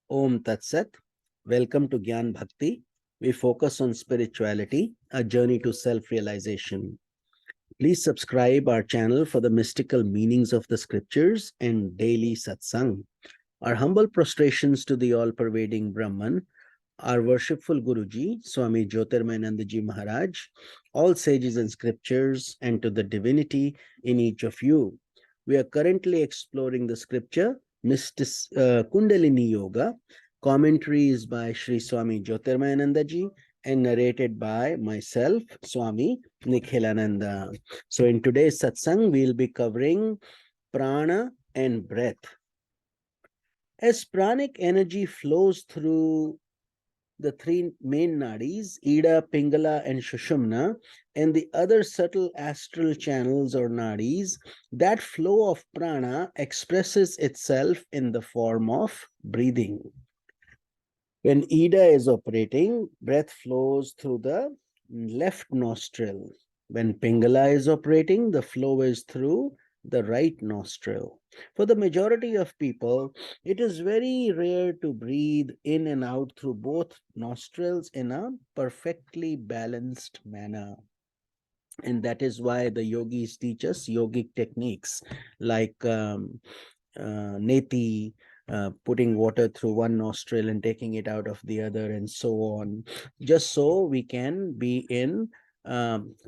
Om Tat Sat. Welcome to Gyan Bhakti. We focus on spirituality, a journey to self-realization. Please subscribe our channel for the mystical meanings of the scriptures and daily satsang. Our humble prostrations to the all-pervading Brahman, our worshipful Guruji, Swami Jyotirmayananda ji Maharaj, all sages and scriptures, and to the divinity in each of you. We are currently exploring the scripture Kundalini Yoga. Commentary is by Sri Swami Jyotirmayananda ji and narrated by myself, Swami Nikhilananda. So in today's satsang, we'll be covering prana and breath. As pranic energy flows through the three main nadis, Ida, Pingala, and Shushumna, and the other subtle astral channels or nadis, that flow of prana expresses itself in the form of breathing. When Ida is operating, breath flows through the left nostril. When Pingala is operating, the flow is through the right nostril. For the majority of people, it is very rare to breathe in and out through both nostrils in a perfectly balanced manner. And that is why the yogis teach us yogic techniques like neti, putting water through one nostril and taking it out of the other, and so on, just so we can be in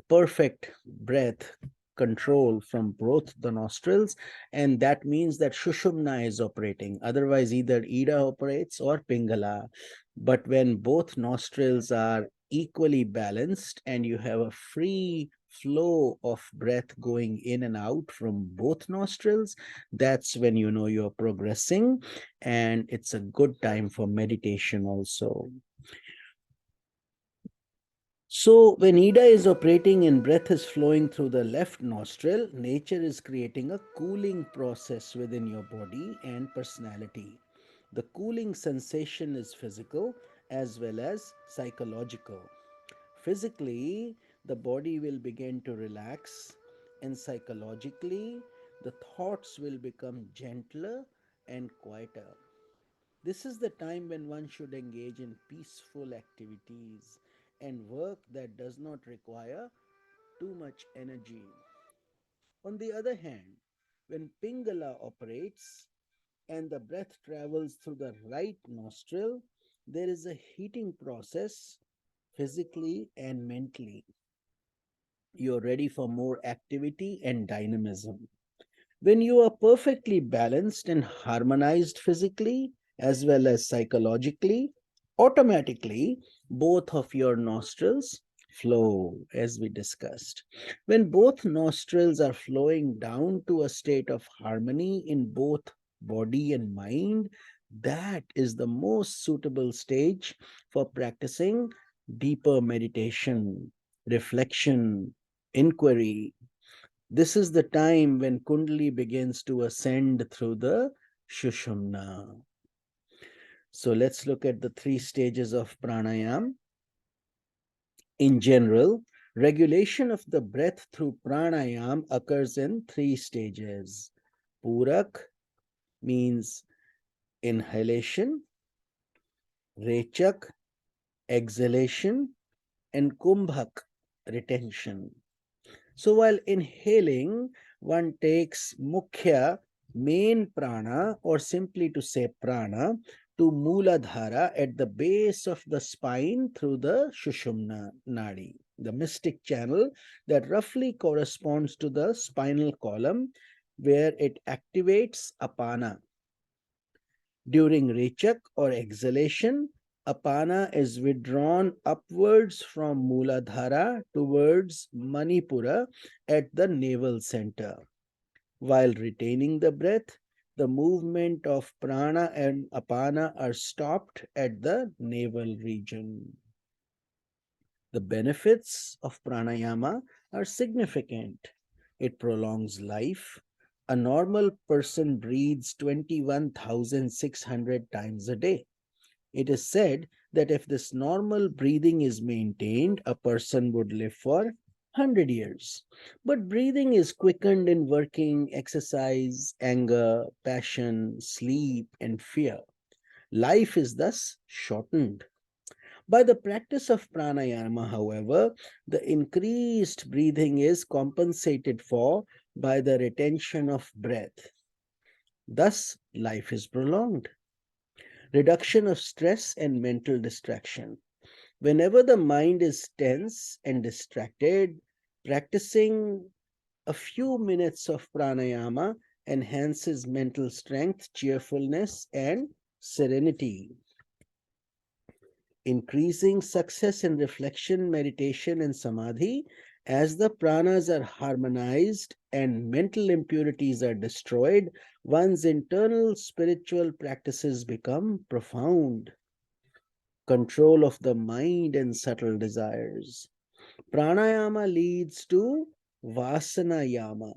perfect breath control from both the nostrils. And that means that Shushumna is operating. Otherwise, either Ida operates or Pingala. But when both nostrils are equally balanced and you have a free flow of breath going in and out from both nostrils, that's when you know you're progressing, and it's a good time for meditation also. So when Ida is operating and breath is flowing through the left nostril, nature is creating a cooling process within your body and personality. The cooling sensation is physical as well as psychological. Physically, the body will begin to relax, and psychologically, the thoughts will become gentler and quieter. This is the time when one should engage in peaceful activities and work that does not require too much energy. On the other hand, when Pingala operates and the breath travels through the right nostril, there is a heating process physically and mentally. You're ready for more activity and dynamism. When you are perfectly balanced and harmonized physically as well as psychologically, automatically both of your nostrils flow, as we discussed. When both nostrils are flowing down to a state of harmony in both body and mind, that is the most suitable stage for practicing deeper meditation, reflection, inquiry. This is the time when Kundali begins to ascend through the Shushumna. So let's look at the three stages of pranayam. In general, regulation of the breath through pranayam occurs in three stages. Purak means inhalation, Rechak, exhalation, and Kumbhak, retention. So while inhaling, one takes mukhya, main prana, or simply to say prana, to Mooladhara at the base of the spine through the Shushumna Nadi, the mystic channel that roughly corresponds to the spinal column, where it activates apana. During Rechak or exhalation, apana is withdrawn upwards from Mooladhara towards Manipura at the navel center. While retaining the breath, the movement of prana and apana are stopped at the navel region. The benefits of pranayama are significant. It prolongs life. A normal person breathes 21,600 times a day. It is said that if this normal breathing is maintained, a person would live for 100 years. But breathing is quickened in working, exercise, anger, passion, sleep, and fear. Life is thus shortened. By the practice of pranayama, however, the increased breathing is compensated for by the retention of breath. Thus, life is prolonged. Reduction of stress and mental distraction. Whenever the mind is tense and distracted, practicing a few minutes of pranayama enhances mental strength, cheerfulness, and serenity. Increasing success in reflection, meditation, and samadhi, as the pranas are harmonized and mental impurities are destroyed, one's internal spiritual practices become profound. Control of the mind and subtle desires. Pranayama leads to vasanayama,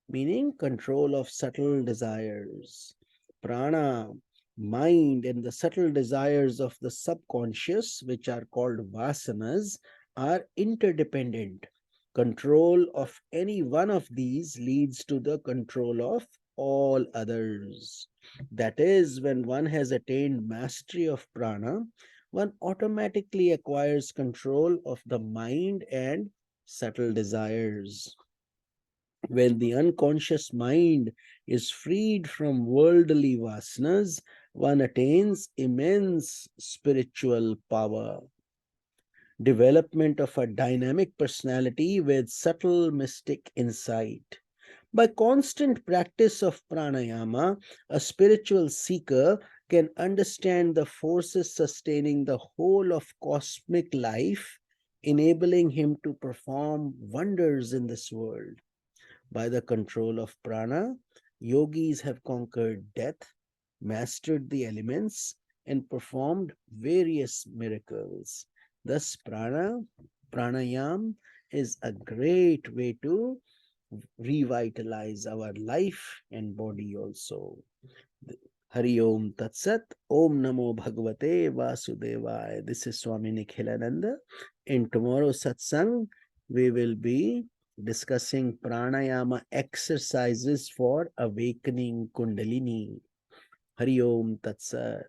meaning control of subtle desires. Prana, mind, and the subtle desires of the subconscious, which are called vasanas, are interdependent. Control of any one of these leads to the control of all others. That is, when one has attained mastery of prana, one automatically acquires control of the mind and subtle desires. When the unconscious mind is freed from worldly vasanas, one attains immense spiritual power. Development of a dynamic personality with subtle mystic insight. By constant practice of pranayama, a spiritual seeker can understand the forces sustaining the whole of cosmic life, enabling him to perform wonders in this world. By the control of prana, yogis have conquered death, mastered the elements, and performed various miracles. Thus, pranayam is a great way to revitalize our life and body also. Hari Om Tat Sat. Om Namo Bhagavate Vasudevaya. This is Swami Nikhilananda. In tomorrow's satsang, we will be discussing pranayama exercises for awakening Kundalini. Hari Om Tat Sat.